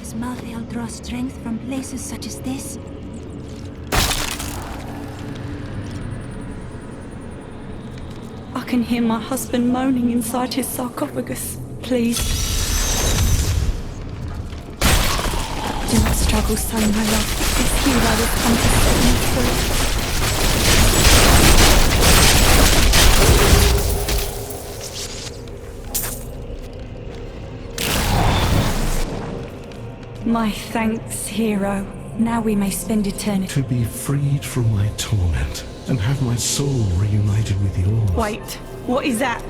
Does Malthael draw strength from places such as this? I can hear my husband moaning inside his sarcophagus. Please. Do not struggle so, my love. This hero will come to set me free. My thanks, hero. Now we may spend eternity. To be freed from my torment and have my soul reunited with yours. Wait, what is that?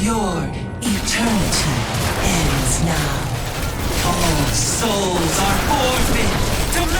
Your eternity ends now. All souls are forfeit to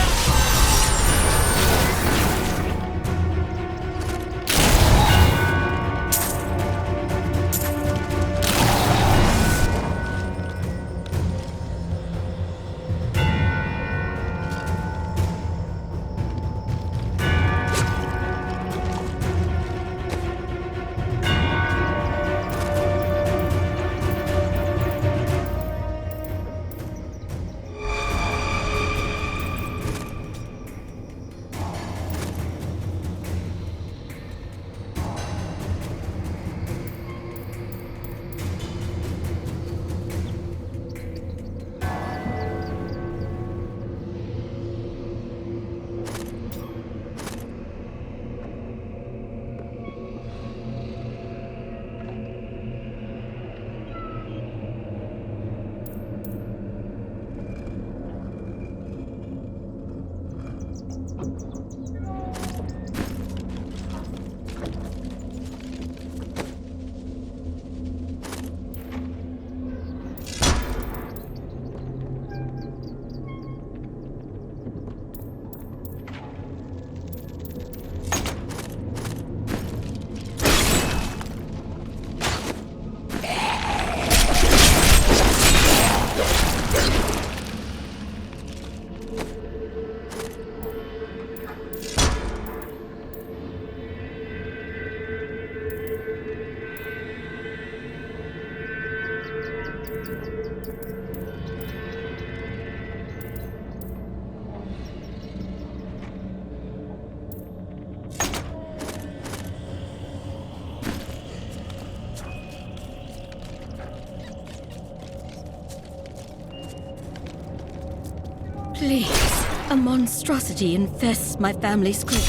Please, a monstrosity infests my family's crypt.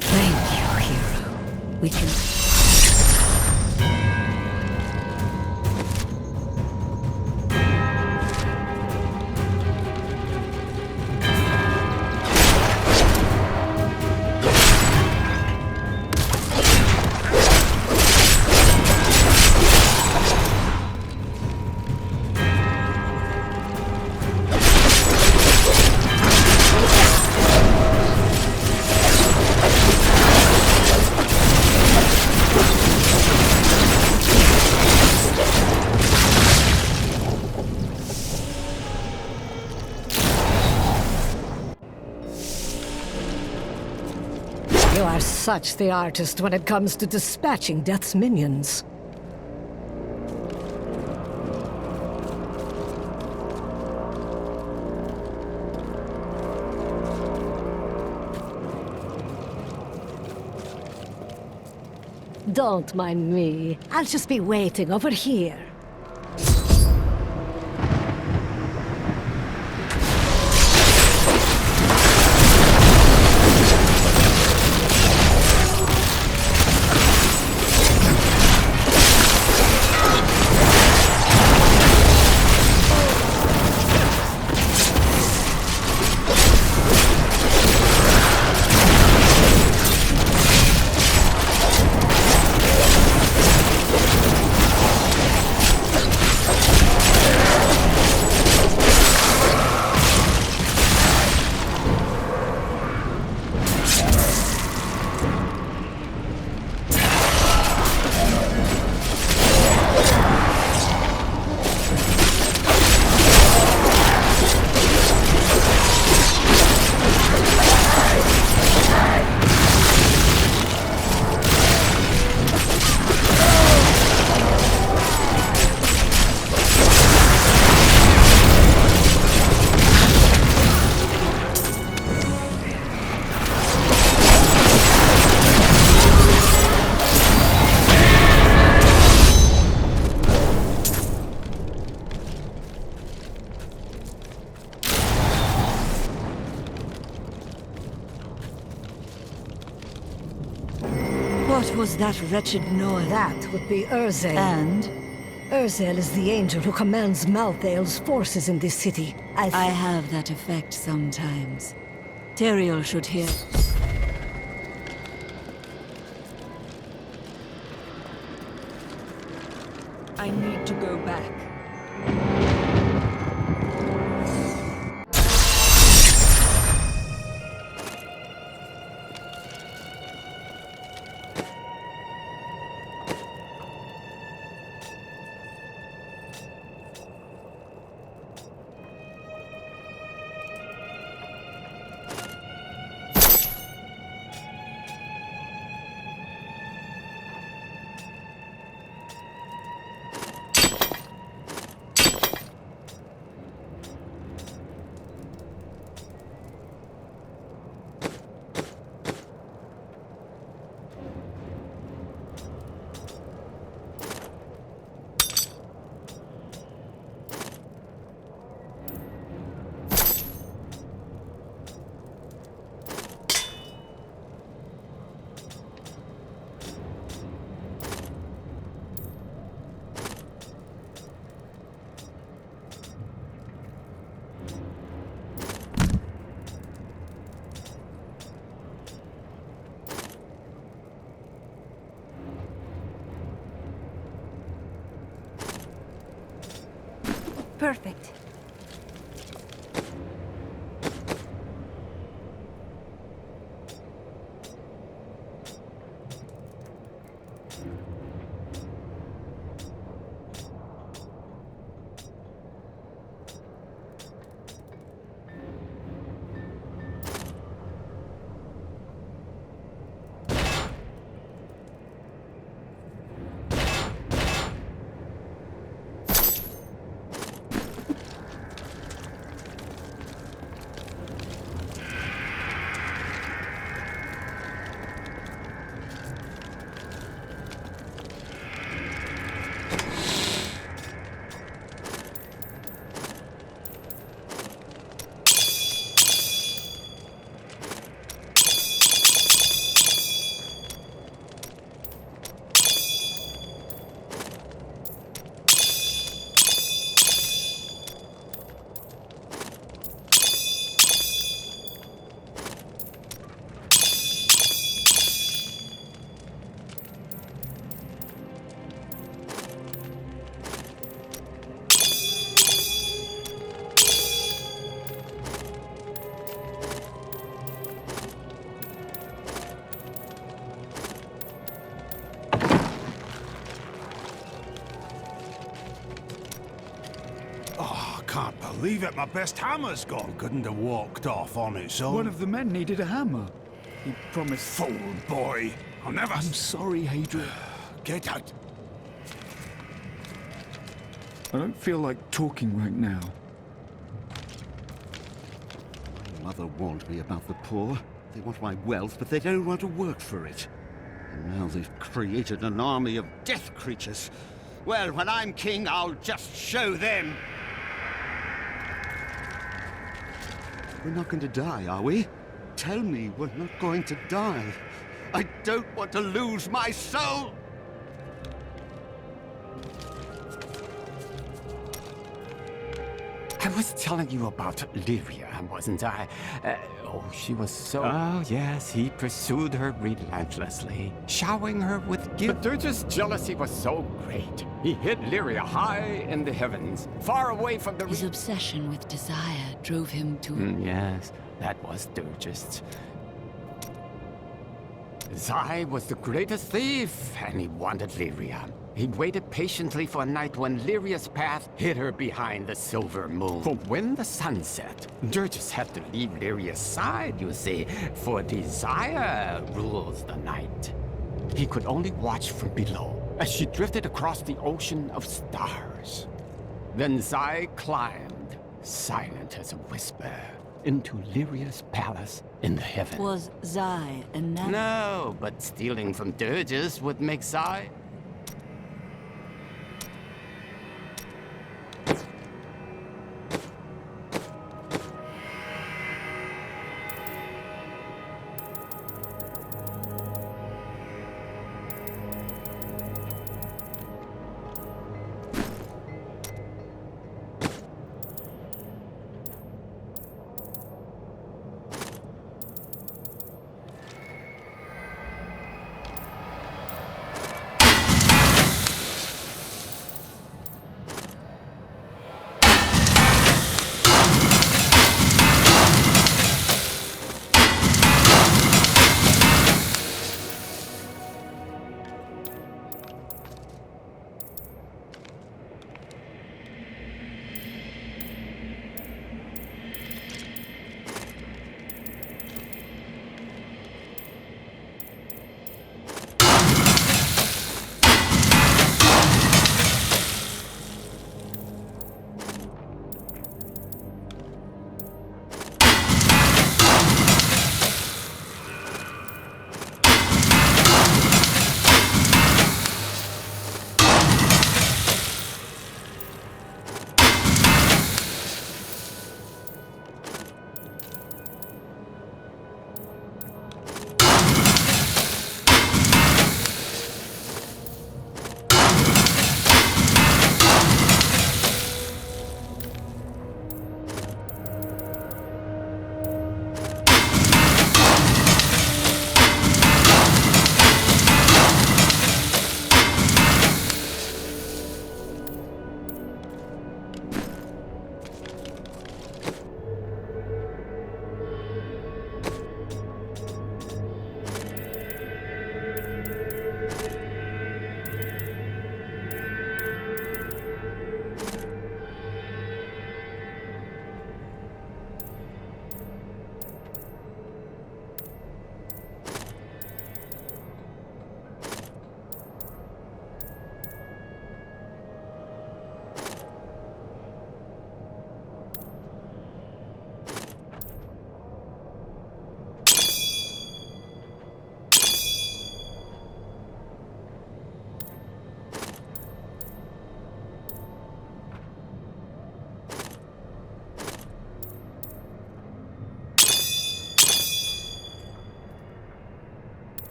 Thank you, hero. We can... You are such the artist when it comes to dispatching Death's minions. Don't mind me. I'll just be waiting over here. What was that wretched noise? That would be Urzel. And Urzel is the angel who commands Malthael's forces in this city. I have that effect sometimes. Teriel should hear. I need to go back. Perfect. Can't believe it, my best hammer's gone. Couldn't have walked off on its own. One of the men needed a hammer. He promised... Fool boy. I'll never... I'm sorry, Hadrian. Get out. I don't feel like talking right now. Mother warned me about the poor. They want my wealth, but they don't want to work for it. And now they've created an army of death creatures. Well, when I'm king, I'll just show them. We're not going to die, are we? Tell me we're not going to die. I don't want to lose my soul! I was telling you about Lyria, wasn't I? Oh, she was so... Oh, yes, he pursued her relentlessly, showering her with gifts. But Durge's jealousy was so great. He hid Lyria high in the heavens, far away from the... His obsession with desire drove him to... Yes, that was Durge's. Zai was the greatest thief, and he wanted Lyria. He waited patiently for a night when Lyria's path hid her behind the silver moon. For when the sun set, Durges had to leave Lyria's side, you see, for desire rules the night. He could only watch from below as she drifted across the ocean of stars. Then Zai climbed, silent as a whisper, into Lyria's palace in the heavens. Was Zai a nun? No, but stealing from Durges would make Zai...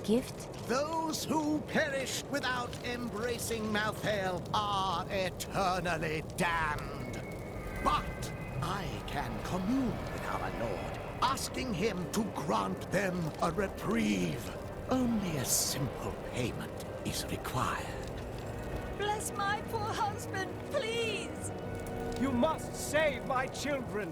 gift? Those who perish without embracing Malthael are eternally damned. But I can commune with our Lord, asking him to grant them a reprieve. Only a simple payment is required. Bless my poor husband, please! You must save my children!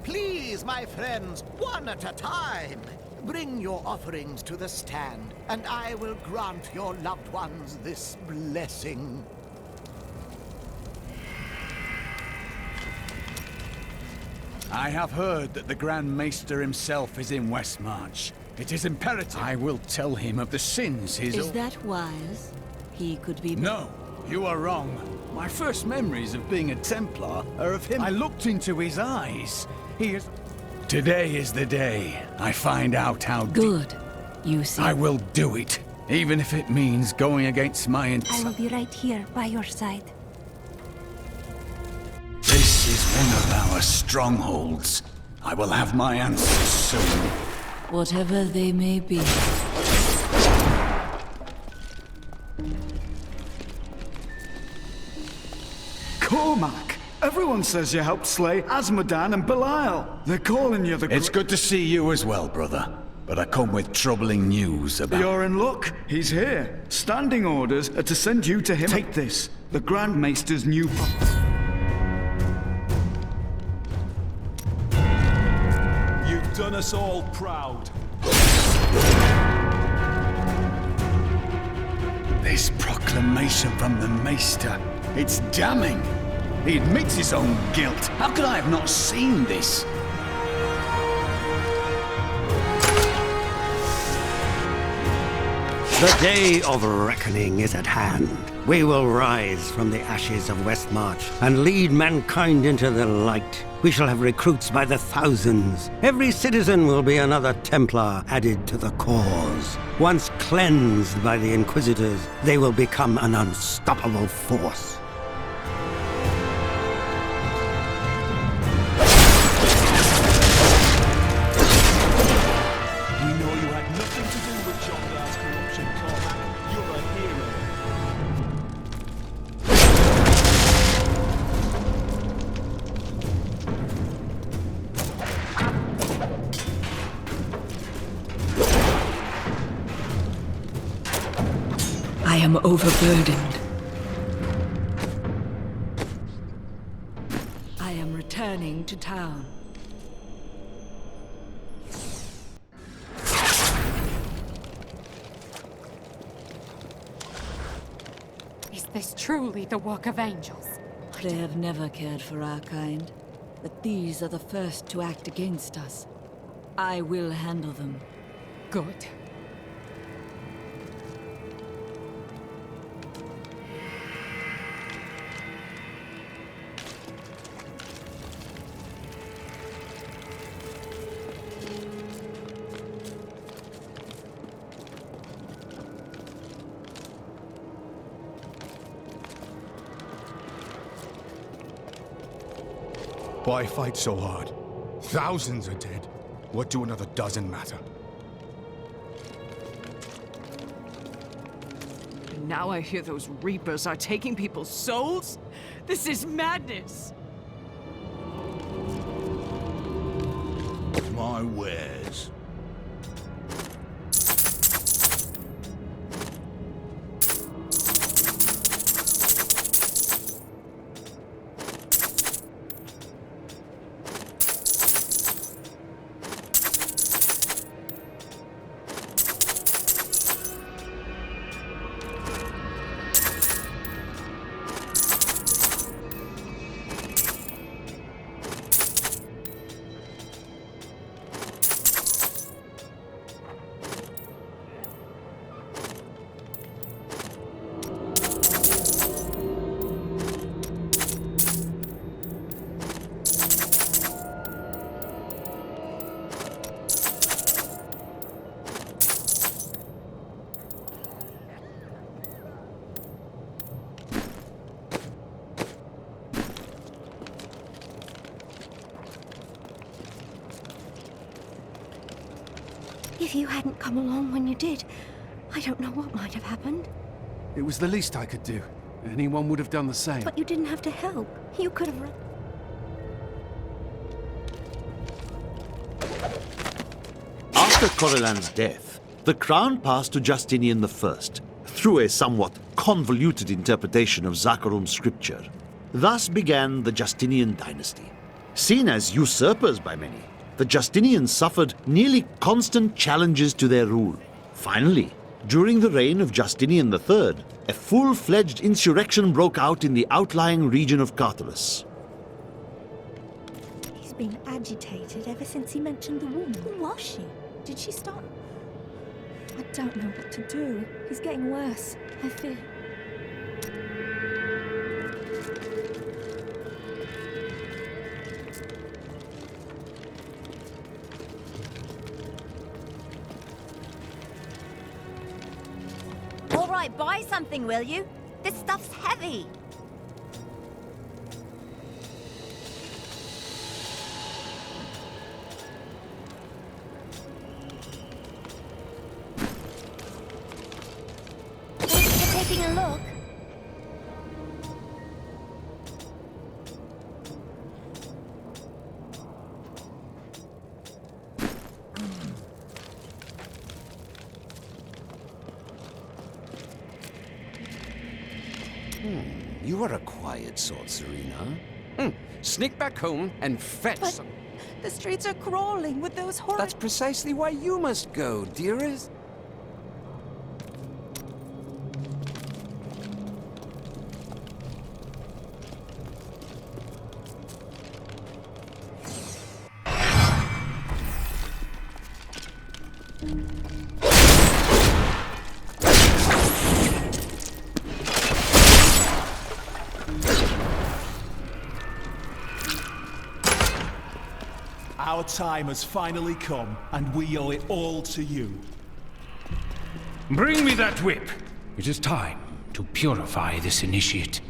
Please, my friends, one at a time. Bring your offerings to the stand, and I will grant your loved ones this blessing. I have heard that the Grand Maester himself is in Westmarch. It is imperative I will tell him of the sins his... Is that wise? He could be... No, you are wrong. My first memories of being a Templar are of him. I looked into his eyes. He is... Today is the day I find out how... Good. You see... I will do it, even if it means going against my... I will be right here by your side. This is one of our strongholds. I will have my answers soon. Whatever they may be. Cormac! Everyone says you helped slay Asmodan and Belial. They're calling you the... It's good to see you as well, brother. But I come with troubling news about... You're in luck. He's here. Standing orders are to send you to him. Take this. The Grand Maester's new... You've done us all proud. This proclamation from the Maester, it's damning. He admits his own guilt. How could I have not seen this? The day of reckoning is at hand. We will rise from the ashes of Westmarch and lead mankind into the light. We shall have recruits by the thousands. Every citizen will be another Templar added to the cause. Once cleansed by the Inquisitors, they will become an unstoppable force. I am overburdened. I am returning to town. Is this truly the work of angels? They have never cared for our kind, but these are the first to act against us. I will handle them. Good. Why fight so hard? Thousands are dead. What do another dozen matter? And now I hear those Reapers are taking people's souls? This is madness! My wares. If you hadn't come along when you did, I don't know what might have happened. It was the least I could do. Anyone would have done the same. But you didn't have to help. You could have run. After Corellan's death, the crown passed to Justinian I, through a somewhat convoluted interpretation of Zakharum's scripture. Thus began the Justinian dynasty. Seen as usurpers by many, the Justinians suffered nearly constant challenges to their rule. Finally, during the reign of Justinian III, a full-fledged insurrection broke out in the outlying region of Carthage. He's been agitated ever since he mentioned the woman. Who was she? Did she start? I don't know what to do. He's getting worse. I fear. All right, buy something, will you? This stuff's heavy. Thanks for taking a look. You are a quiet sort, Serena. Sneak back home and fetch some... The streets are crawling with those horrid... That's precisely why you must go, dearest. Our time has finally come, and we owe it all to you. Bring me that whip. It is time to purify this initiate.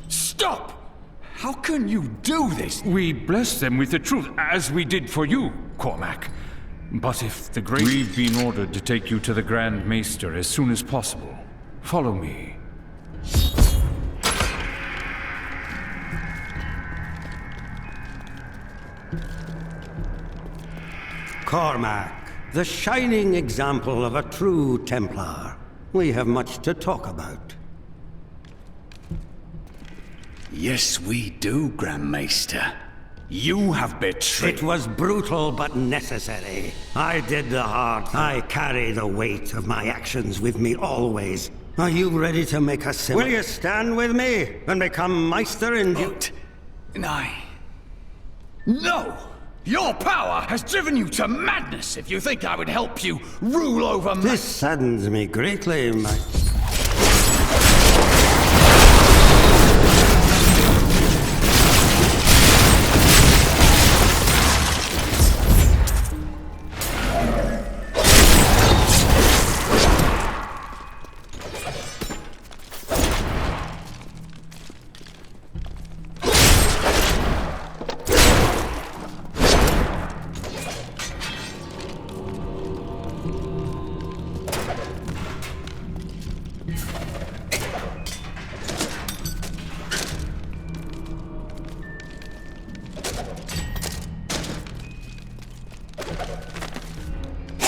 Stop! How can you do this? We bless them with the truth, as we did for you, Cormac. But if the great... We've been ordered to take you to the Grand Maester as soon as possible. Follow me. Cormac, the shining example of a true Templar. We have much to talk about. Yes, we do, Grand Maester. You have betrayed... It was brutal but necessary. I did the hard. I carry the weight of my actions with me always. Are you ready to make a similar... Will you stand with me and become Meister in due... No! Your power has driven you to madness if you think I would help you rule over... This saddens me greatly, my...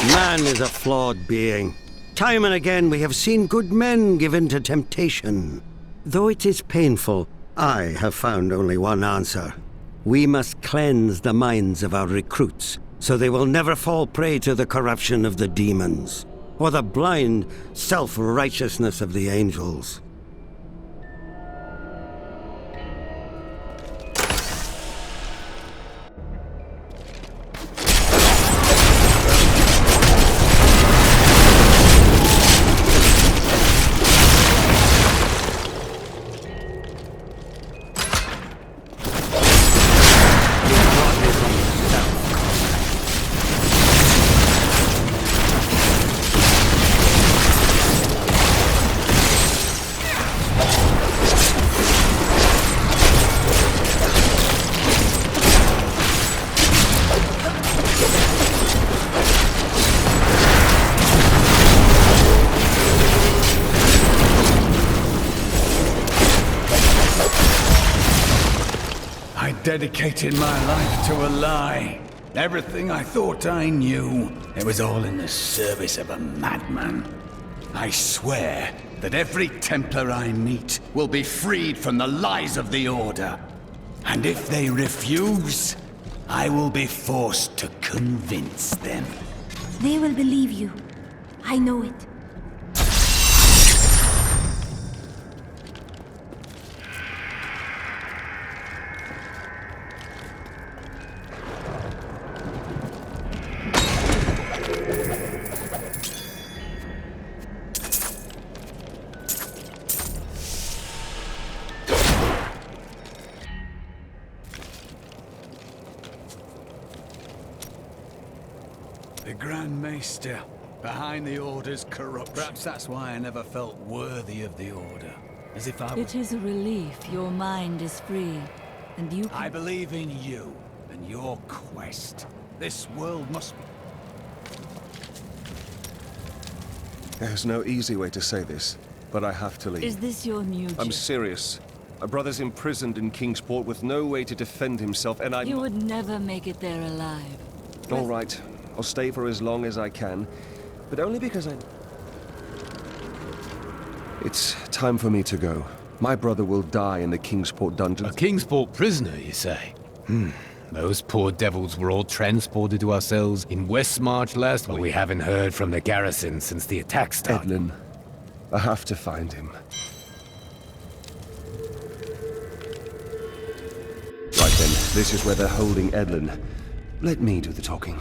Man is a flawed being. Time and again we have seen good men give in to temptation. Though it is painful, I have found only one answer. We must cleanse the minds of our recruits, so they will never fall prey to the corruption of the demons, or the blind self-righteousness of the angels. dedicated my life to a lie. Everything I thought I knew, it was all in the service of a madman. I swear that every Templar I meet will be freed from the lies of the Order. And if they refuse, I will be forced to convince them. They will believe you. I know it. The Grand Maester, behind the Order's corruption. Perhaps that's why I never felt worthy of the Order. As if I was... It is a relief your mind is free, and you can... I believe in you and your quest. This world must be... There's no easy way to say this, but I have to leave. Is this your new I'm job? serious. My brother's imprisoned in Kingsport with no way to defend himself, and You would never make it there alive. All right. I'll stay for as long as I can, but only because I... It's time for me to go. My brother will die in the Kingsport dungeons. A Kingsport prisoner, you say? Those poor devils were all transported to our cells in Westmarch last week. We haven't heard from the garrison since the attack started. Edlin, I have to find him. Right then, this is where they're holding Edlin. Let me do the talking.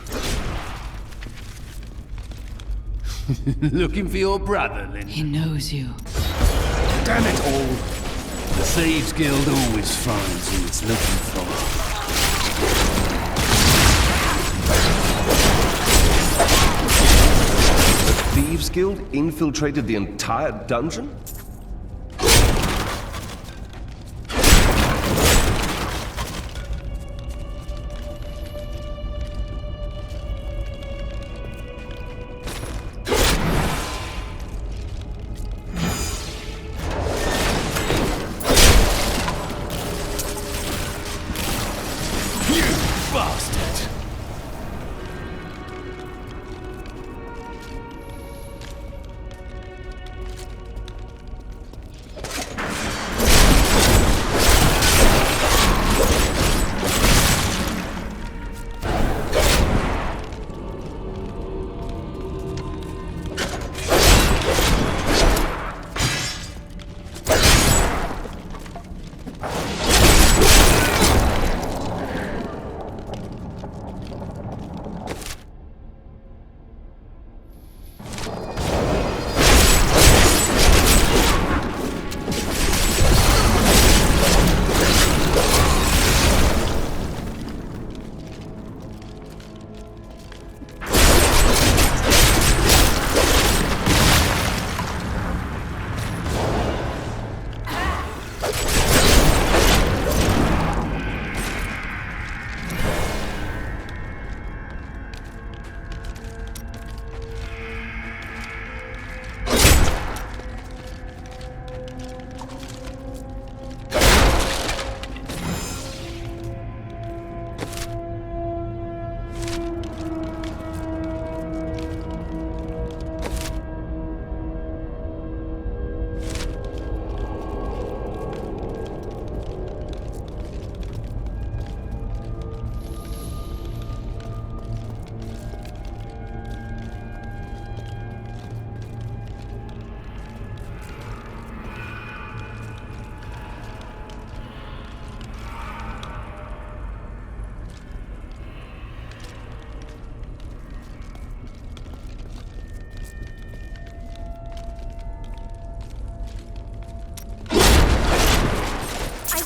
Looking for your brother, Lynn? He knows you. Damn it all! The Thieves Guild always finds who it's looking for. The Thieves Guild infiltrated the entire dungeon?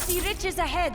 See riches ahead.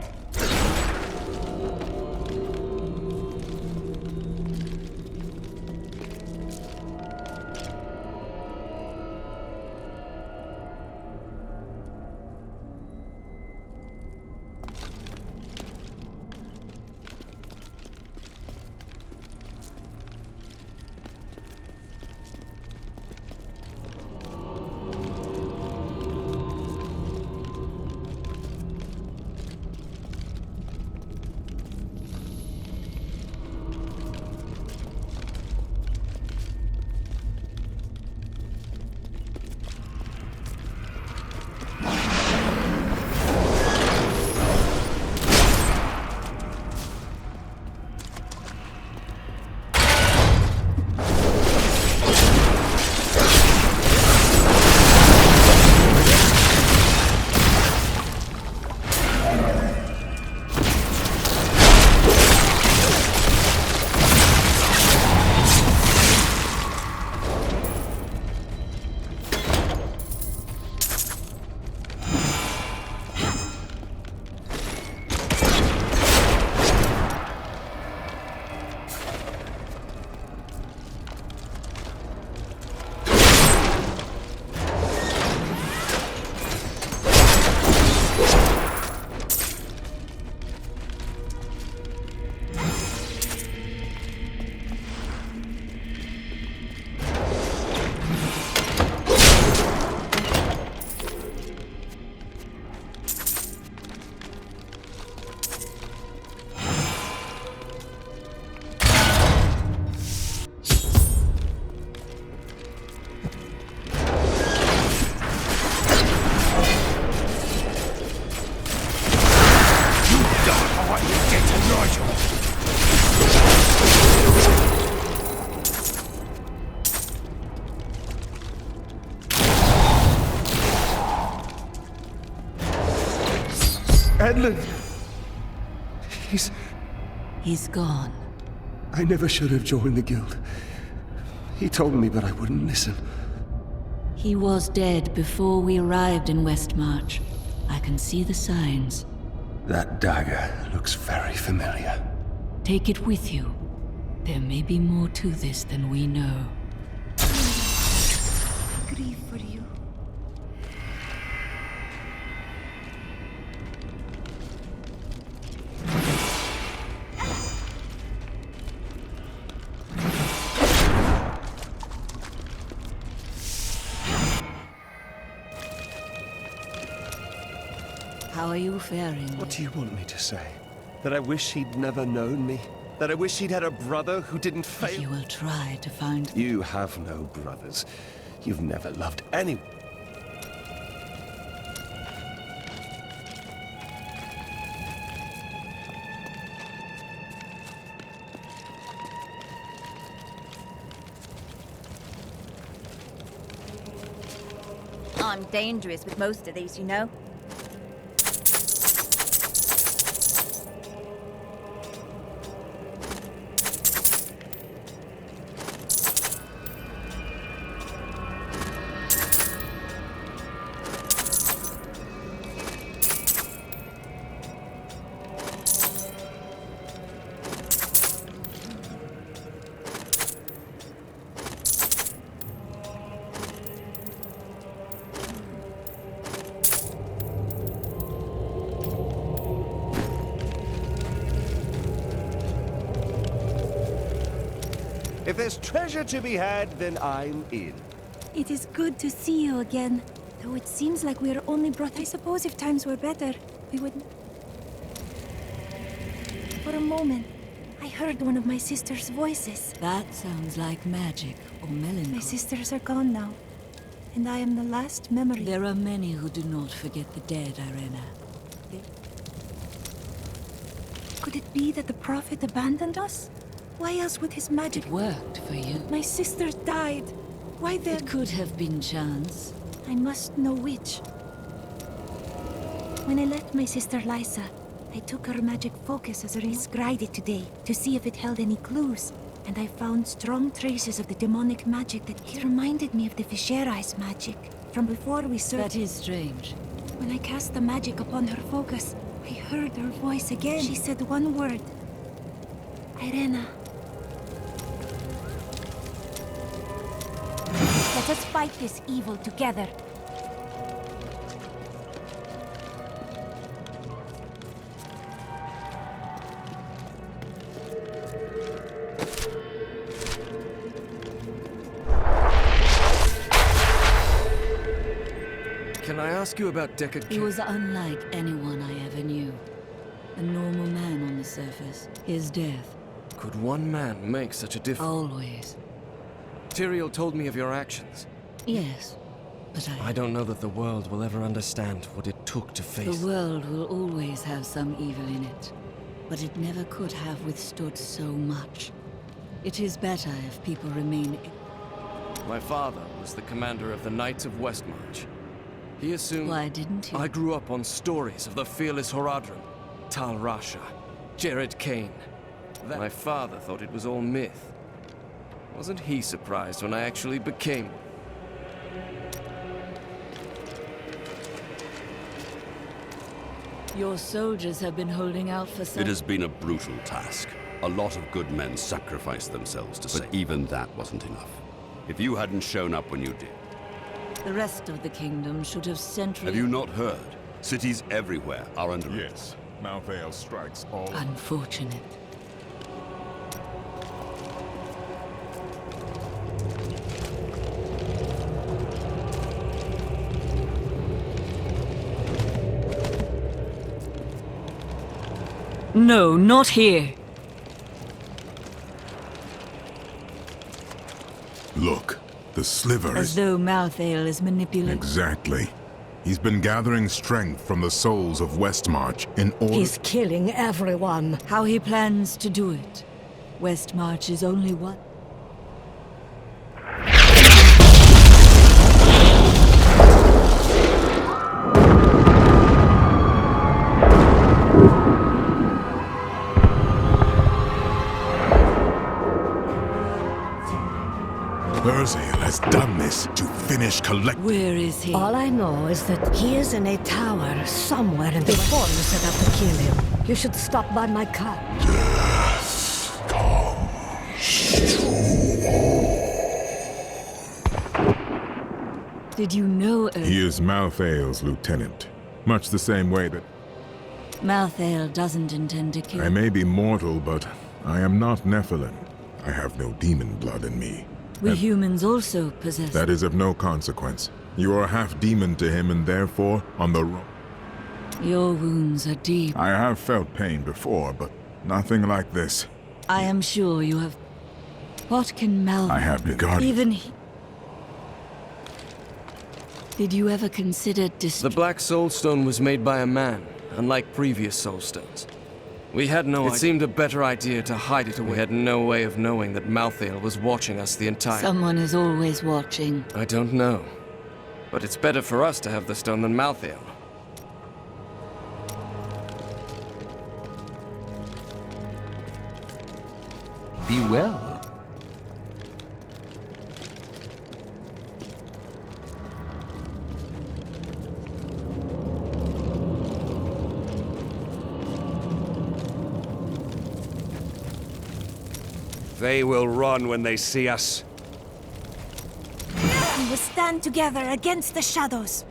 Edlin! He's gone. I never should have joined the guild. He told me, but I wouldn't listen. He was dead before we arrived in Westmarch. I can see the signs. That dagger looks very familiar. Take it with you. There may be more to this than we know. I grieve for you. How are you faring? What do you want me to say? That I wish he'd never known me? That I wish he'd had a brother who didn't fail? You will try to find... You have no brothers. You've never loved anyone. I'm dangerous with most of these, you know. If there's treasure to be had, then I'm in. It is good to see you again. Though it seems like we're only brought... I suppose if times were better, we wouldn't... For a moment, I heard one of my sister's voices. That sounds like magic or melancholy. My sisters are gone now, and I am the last memory. There are many who do not forget the dead, Irena. Could it be that the Prophet abandoned us? Why else would his magic... It worked for you. My sisters died. Why then... It could have been chance. I must know which. When I left my sister Lysa, I took her magic focus as a rescried it today to see if it held any clues, and I found strong traces of the demonic magic that it reminded me of the Fisherai's magic from before we searched. That is strange. When I cast the magic upon her focus, I heard her voice again. She said one word. Irena. Let us fight this evil together. Can I ask you about Deckard? He was unlike anyone I ever knew. A normal man on the surface. His death. Could one man make such a difference? Always. Tyrael told me of your actions. Yes, but I don't know that the world will ever understand what it took to face... The world will always have some evil in it, but it never could have withstood so much. It is better if people remain... My father was the commander of the Knights of Westmarch. He assumed... Why didn't he? I grew up on stories of the fearless Horadrim, Tal Rasha, Jared Kane. My father thought it was all myth. Wasn't he surprised when I actually became one? Your soldiers have been holding out for some... It has been a brutal task. A lot of good men sacrificed themselves to save. But even that wasn't enough. If you hadn't shown up when you did... The rest of the kingdom should have centrally... Have you not heard? Cities everywhere are under... Yes. Mount Vale strikes all... Unfortunate. No, not here. Look, the sliver As though Malthael is manipulated. Exactly. He's been gathering strength from the souls of Westmarch in order... He's killing everyone. How he plans to do it. Westmarch is only one. Elvish collective. Where is he? All I know is that he is in a tower somewhere in the before you set out to kill him. You should stop by my car. Did you know He is Malthael's lieutenant. Much the same way that Malthael doesn't intend to kill? I may be mortal, but I am not Nephilim. I have no demon blood in me. We humans also possess. That is of no consequence. You are half demon to him and therefore on the wrong. Your wounds are deep. I have felt pain before, but nothing like this. I am sure you have. What can Malthael? I have been guarded. Even he. Did you ever consider The Black Soulstone was made by a man, unlike previous soulstones. We had no idea. It seemed a better idea to hide it away. We had no way of knowing that Malthael was watching us the entire... Someone is always watching. I don't know. But it's better for us to have the stone than Malthael. Be well. They will run when they see us. We will stand together against the shadows.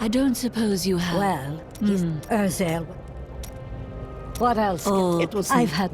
I don't suppose you have. Well, he's Urzel. What else? Oh, It was I've had.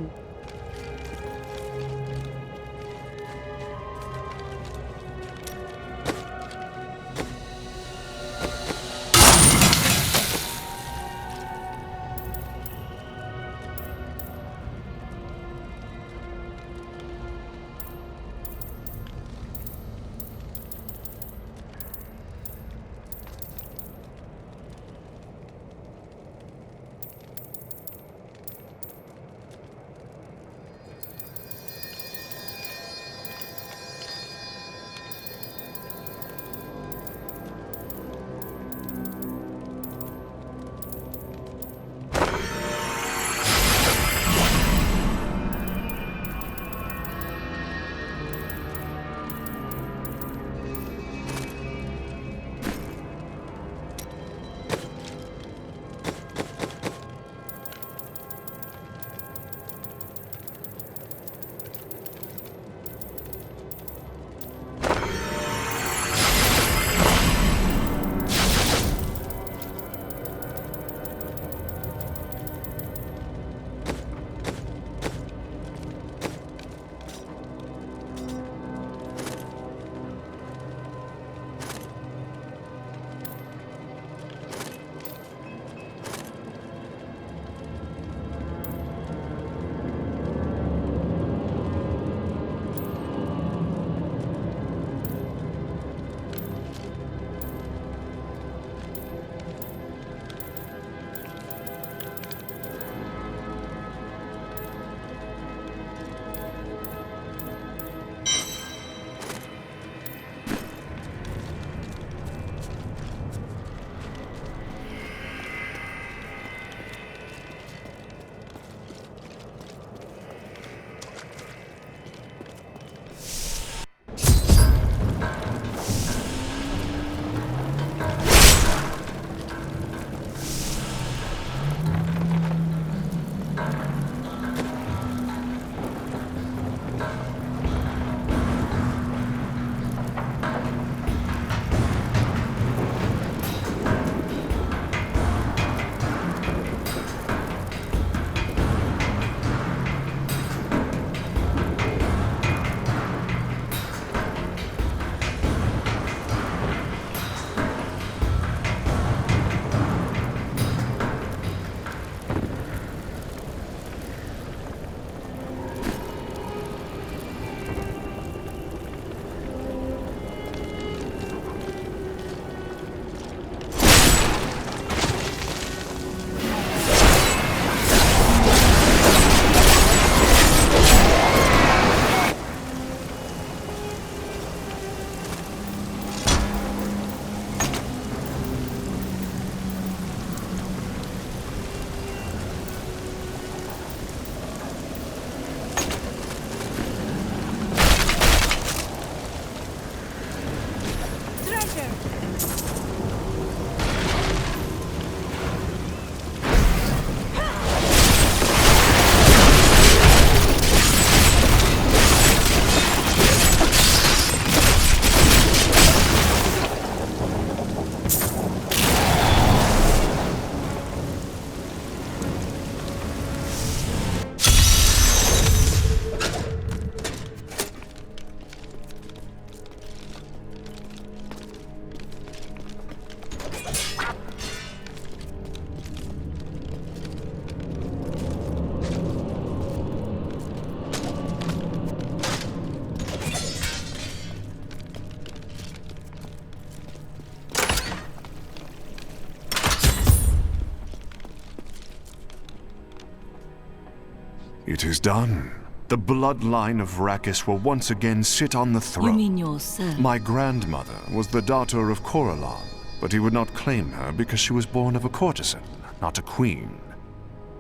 It is done. The bloodline of Rakis will once again sit on the throne. You mean yourself? My grandmother was the daughter of Corellon, but he would not claim her because she was born of a courtesan, not a queen.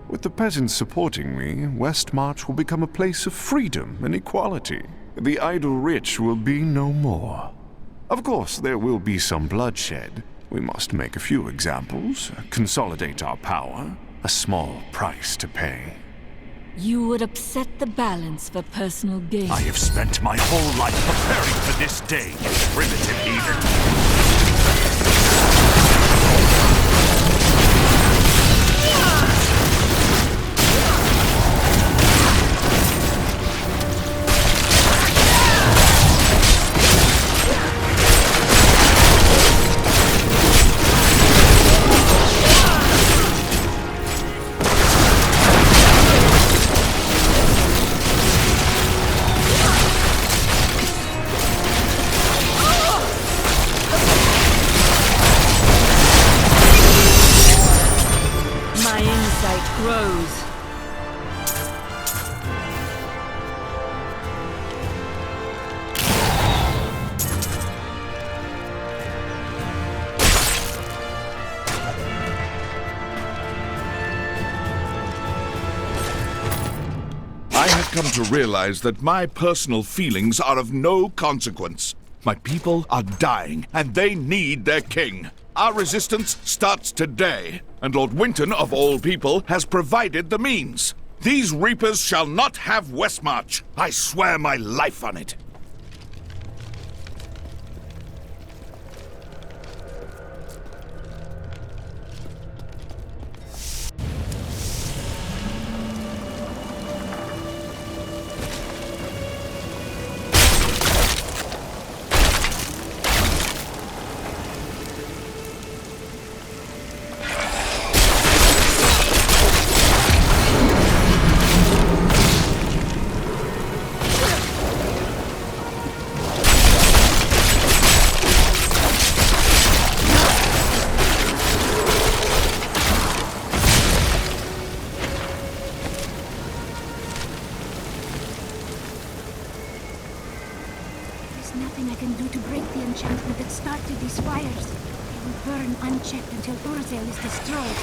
With the peasants supporting me, Westmarch will become a place of freedom and equality. The idle rich will be no more. Of course, there will be some bloodshed. We must make a few examples, consolidate our power, a small price to pay. You would upset the balance for personal gain. I have spent my whole life preparing for this day, you primitive heathen. I have come to realize that my personal feelings are of no consequence. My people are dying, and they need their king. Our resistance starts today, and Lord Winton, of all people, has provided the means. These reapers shall not have Westmarch. I swear my life on it. There's nothing I can do to break the enchantment that started these fires. They will burn unchecked until Urzel is destroyed.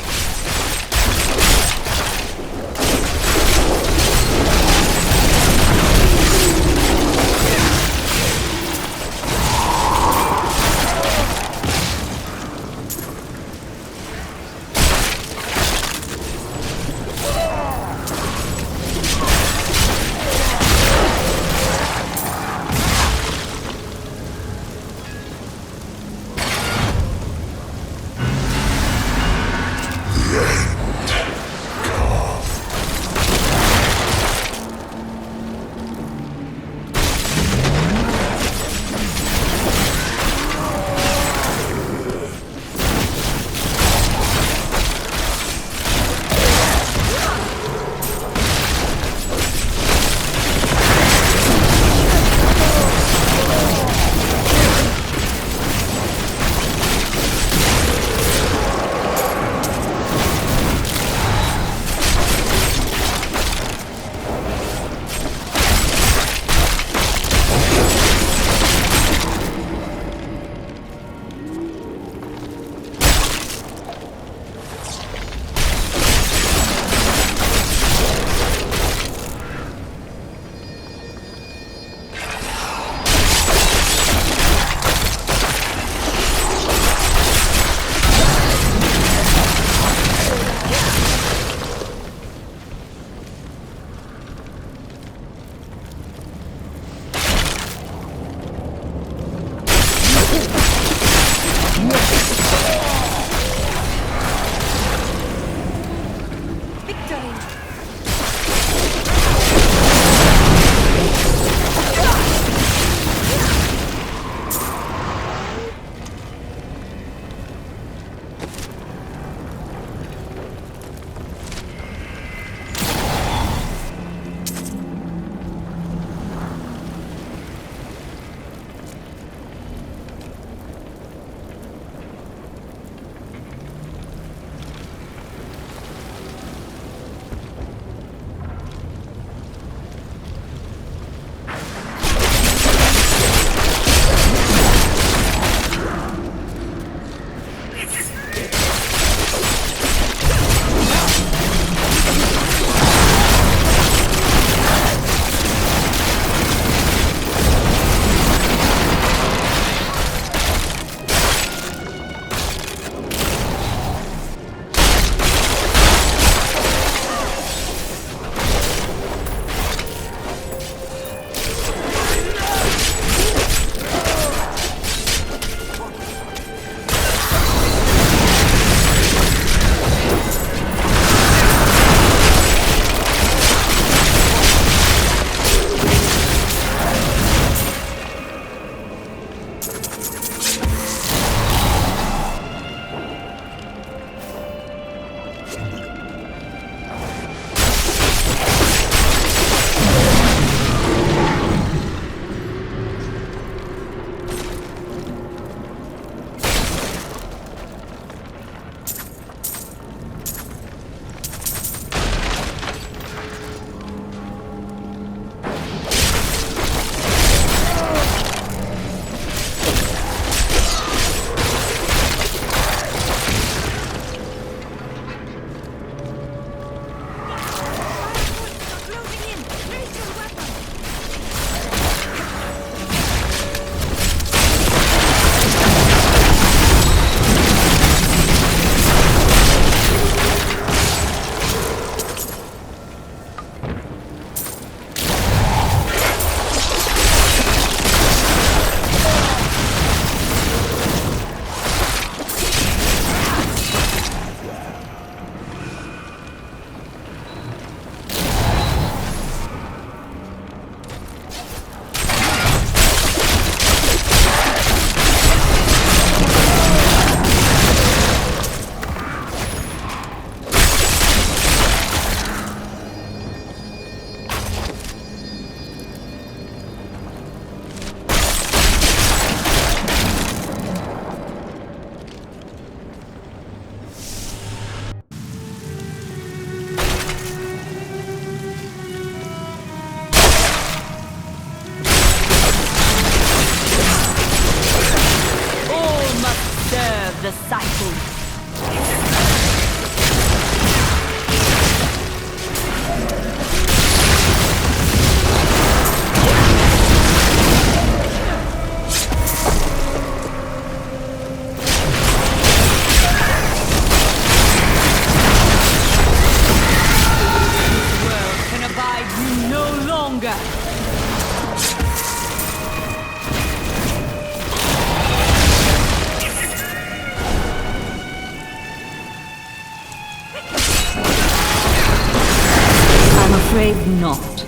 not.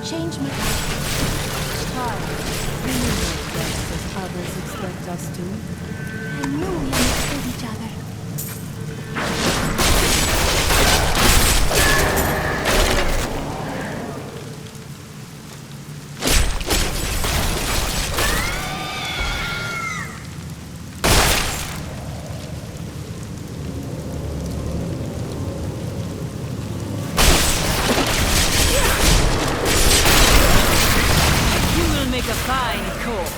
Change my... Child, we know best as others expect us to. I knew we understood each other. Make a fine corpse.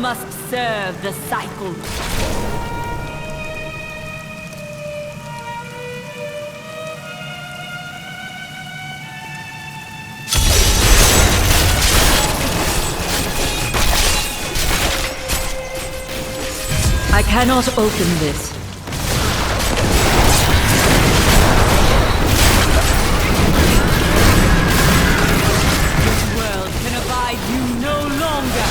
Must serve the cycle. I cannot open this. This world can abide you no longer.